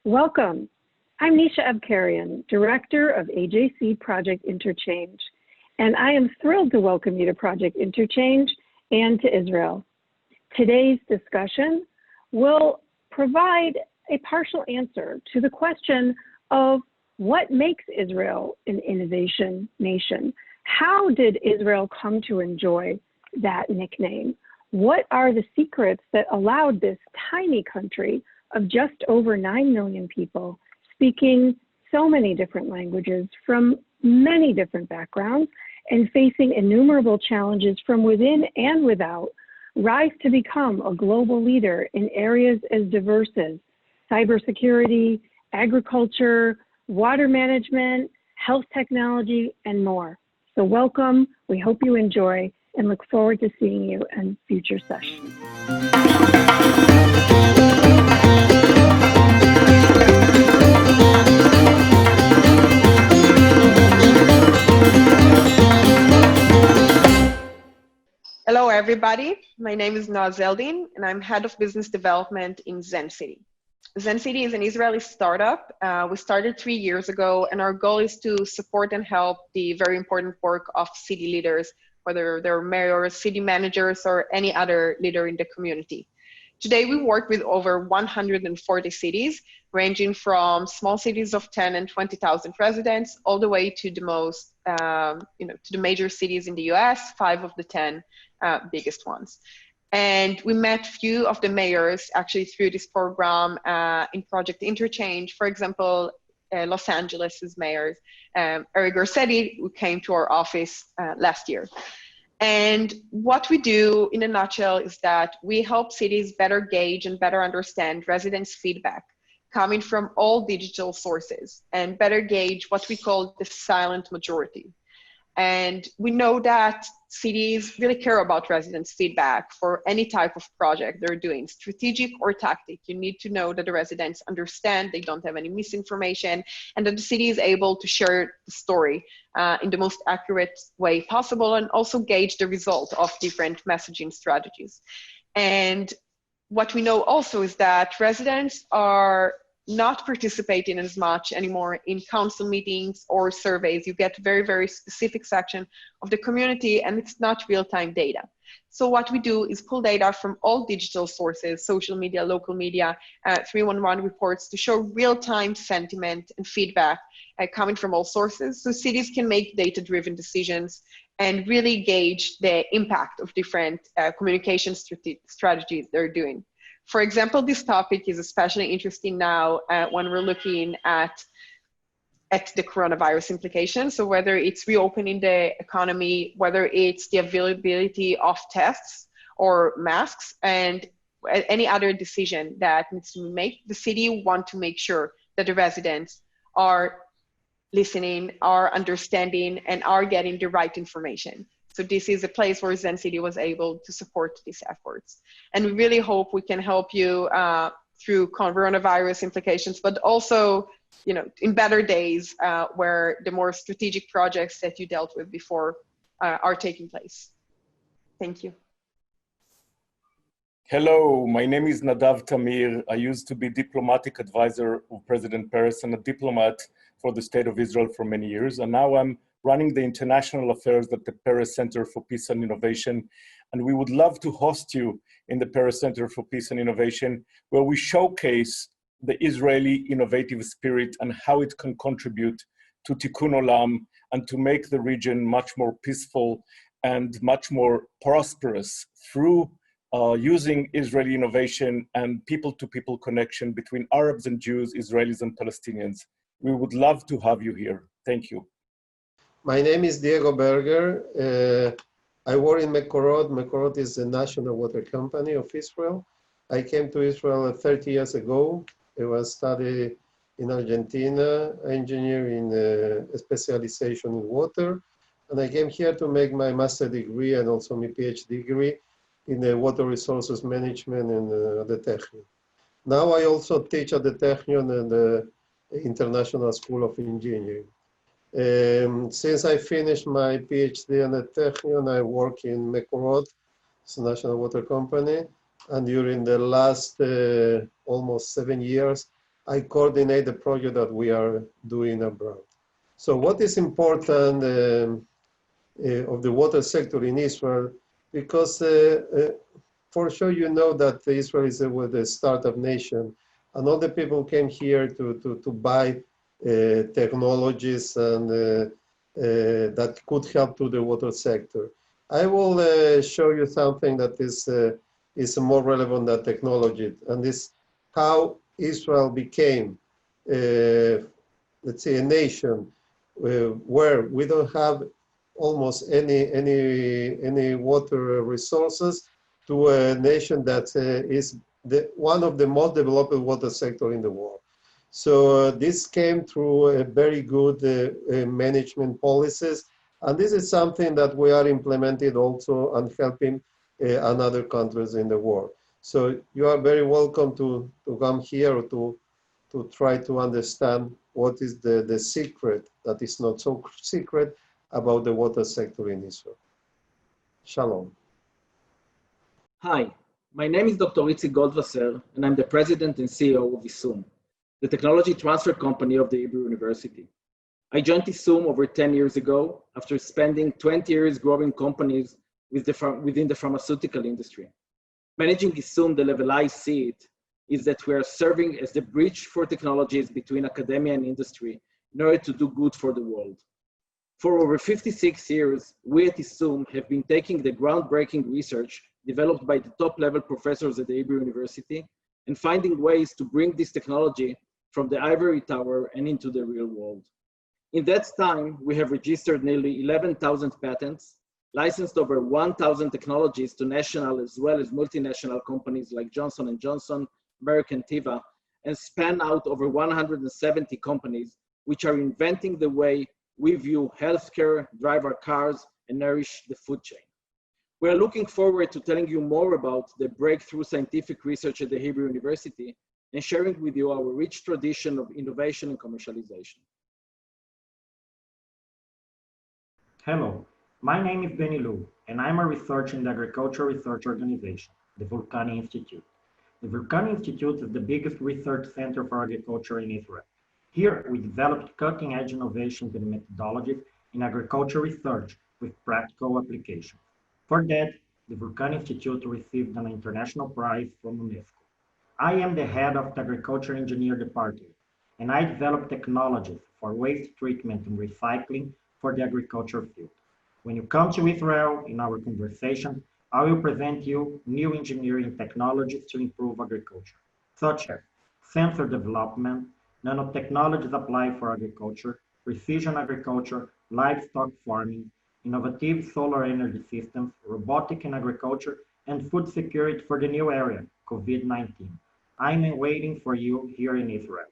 Welcome. I'm Nisha Abkarian, Director of AJC Project Interchange, and I am thrilled to welcome you to Project Interchange and to Israel. Today's discussion will provide a partial answer to the question of what makes Israel an innovation nation? How did Israel come to enjoy that nickname? What are the secrets that allowed this tiny country of just over 9 million people speaking so many different languages from many different backgrounds and facing innumerable challenges from within and without, rise to become a global leader in areas as diverse as cybersecurity, agriculture, water management, health technology, and more. So welcome, we hope you enjoy, and look forward to seeing you in future sessions. Hello, everybody. My name is Noa Zeldin, and I'm Head of Business Development in ZenCity. ZenCity is an Israeli startup. We started 3 years ago, and our goal is to support and help the very important work of city leaders, whether they're mayors, city managers, or any other leader in the community. Today, we work with over 140 cities, ranging from small cities of 10 and 20,000 residents, all the way to the most, to the major cities in the US, 5 of the 10 biggest ones. And we met few of the mayors actually through this program in Project Interchange. For example, Los Angeles's mayor, Eric Garcetti, who came to our office last year. And what we do in a nutshell is that we help cities better gauge and better understand residents' feedback coming from all digital sources and better gauge what we call the silent majority. And we know that cities really care about residents' feedback for any type of project they're doing, strategic or tactic. You need to know that the residents understand, they don't have any misinformation, and that the city is able to share the story in the most accurate way possible, and also gauge the result of different messaging strategies. And what we know also is that residents are not participating as much anymore in council meetings or surveys. You get very, very specific section of the community, and it's not real-time data. So what we do is pull data from all digital sources, social media, local media, 311 reports, to show real-time sentiment and feedback coming from all sources, so cities can make data-driven decisions and really gauge the impact of different communication strategies they're doing. For example, this topic is especially interesting now when we're looking at the coronavirus implications. So whether it's reopening the economy, whether it's the availability of tests or masks, and any other decision that needs to be made, the city want to make sure that the residents are listening, are understanding, and are getting the right information. So this is a place where ZenCity was able to support these efforts. And we really hope we can help you through coronavirus implications, but also, in better days where the more strategic projects that you dealt with before are taking place. Thank you. Hello, my name is Nadav Tamir. I used to be diplomatic advisor of President Peres and a diplomat for the State of Israel for many years. And now I'm running the international affairs at the Peres Center for Peace and Innovation. And we would love to host you in the Peres Center for Peace and Innovation, where we showcase the Israeli innovative spirit and how it can contribute to Tikkun Olam and to make the region much more peaceful and much more prosperous through using Israeli innovation and people-to-people connection between Arabs and Jews, Israelis and Palestinians. We would love to have you here. Thank you. My name is Diego Berger. I work in Mekorot. Mekorot is the national water company of Israel. I came to Israel 30 years ago. I was studying in Argentina, engineer in a specialization in water. And I came here to make my master degree and also my PhD degree in water resources management in the Technion. Now I also teach at the Technion and the International School of Engineering. Since I finished my PhD at the Technion, I work in Mekorot, it's a national water company. And during the last almost 7 years, I coordinate the project that we are doing abroad. So what is important of the water sector in Israel, because for sure you know that Israel is a startup nation, and all the people came here to buy technologies and that could help to the water sector. I will show you something that is more relevant than technology, and this how Israel became, let's say, a nation where we don't have almost any water resources, to a nation that is one of the most developed water sector in the world. So this came through a very good management policies, and this is something that we are implementing also and helping another countries in the world. So you are very welcome to come here to try to understand what is the secret that is not so secret about the water sector in Israel. Shalom. Hi, my name is Dr. Itzik Goldwasser, and I'm the president and CEO of ISUM, the technology transfer company of the Hebrew University. I joined ISUM over 10 years ago after spending 20 years growing companies within the pharmaceutical industry. Managing ISUM, the level I see it, is that we are serving as the bridge for technologies between academia and industry in order to do good for the world. For over 56 years, we at ISUM have been taking the groundbreaking research developed by the top-level professors at the Hebrew University and finding ways to bring this technology from the ivory tower and into the real world. In that time, we have registered nearly 11,000 patents, licensed over 1,000 technologies to national as well as multinational companies like Johnson & Johnson, American Teva, and span out over 170 companies which are inventing the way we view healthcare, drive our cars, and nourish the food chain. We are looking forward to telling you more about the breakthrough scientific research at the Hebrew University and sharing with you our rich tradition of innovation and commercialization. Hello, my name is Benny Lu, and I'm a researcher in the Agriculture Research Organization, the Vulcani Institute. The Vulcani Institute is the biggest research center for agriculture in Israel. Here, we developed cutting-edge innovations and methodologies in agriculture research with practical applications. For that, the Vulcani Institute received an international prize from UNESCO. I am the head of the Agriculture Engineer Department, and I develop technologies for waste treatment and recycling for the agriculture field. When you come to Israel in our conversation, I will present you new engineering technologies to improve agriculture, such as sensor development, nanotechnologies applied for agriculture, precision agriculture, livestock farming, innovative solar energy systems, robotic in agriculture, and food security for the new area, COVID-19. I'm waiting for you here in Israel.